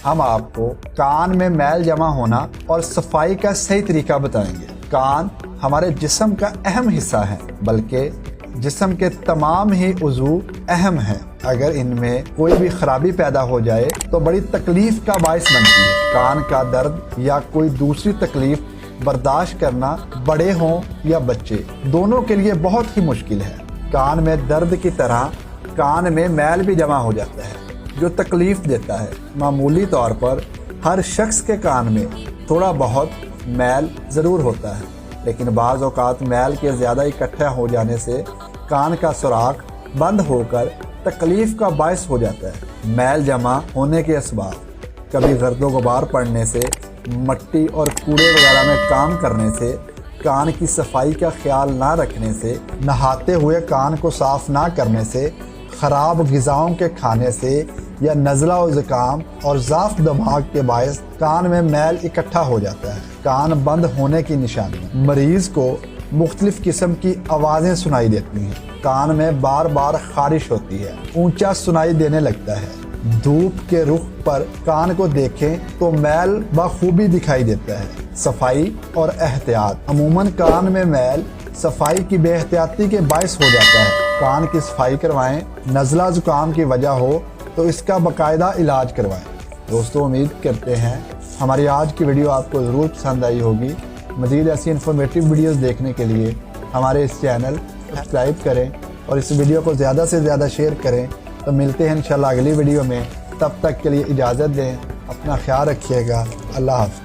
ہم آپ کو کان میں میل جمع ہونا اور صفائی کا صحیح طریقہ بتائیں گے۔ کان ہمارے جسم کا اہم حصہ ہے، بلکہ جسم کے تمام ہی عضو اہم ہیں۔ اگر ان میں کوئی بھی خرابی پیدا ہو جائے تو بڑی تکلیف کا باعث بنتی ہے۔ کان کا درد یا کوئی دوسری تکلیف برداشت کرنا بڑے ہوں یا بچے، دونوں کے لیے بہت ہی مشکل ہے۔ کان میں درد کی طرح کان میں میل بھی جمع ہو جاتا ہے جو تکلیف دیتا ہے۔ معمولی طور پر ہر شخص کے کان میں تھوڑا بہت میل ضرور ہوتا ہے، لیکن بعض اوقات میل کے زیادہ اکٹھا ہو جانے سے کان کا سوراخ بند ہو کر تکلیف کا باعث ہو جاتا ہے۔ میل جمع ہونے کے اسباب: کبھی گرد و غبار پڑنے سے، مٹی اور کوڑے وغیرہ میں کام کرنے سے، کان کی صفائی کا خیال نہ رکھنے سے، نہاتے ہوئے کان کو صاف نہ کرنے سے، خراب غذاؤں کے کھانے سے، یا نزلہ و زکام اور ضعف دماغ کے باعث کان میں میل اکٹھا ہو جاتا ہے۔ کان بند ہونے کی نشانی: مریض کو مختلف قسم کی آوازیں سنائی دیتی ہیں، کان میں بار بار خارش ہوتی ہے، اونچا سنائی دینے لگتا ہے۔ دھوپ کے رخ پر کان کو دیکھیں تو میل بخوبی دکھائی دیتا ہے۔ صفائی اور احتیاط: عموماً کان میں میل صفائی کی بے احتیاطی کے باعث ہو جاتا ہے۔ کان کی صفائی کروائیں۔ نزلہ زکام کی وجہ ہو تو اس کا باقاعدہ علاج کروائیں۔ دوستو، امید کرتے ہیں ہماری آج کی ویڈیو آپ کو ضرور پسند آئی ہوگی۔ مزید ایسی انفارمیٹیو ویڈیوز دیکھنے کے لیے ہمارے اس چینل سبسکرائب کریں اور اس ویڈیو کو زیادہ سے زیادہ شیئر کریں۔ تو ملتے ہیں انشاءاللہ اگلی ویڈیو میں، تب تک کے لیے اجازت دیں، اپنا خیال رکھیے گا۔ اللہ حافظ۔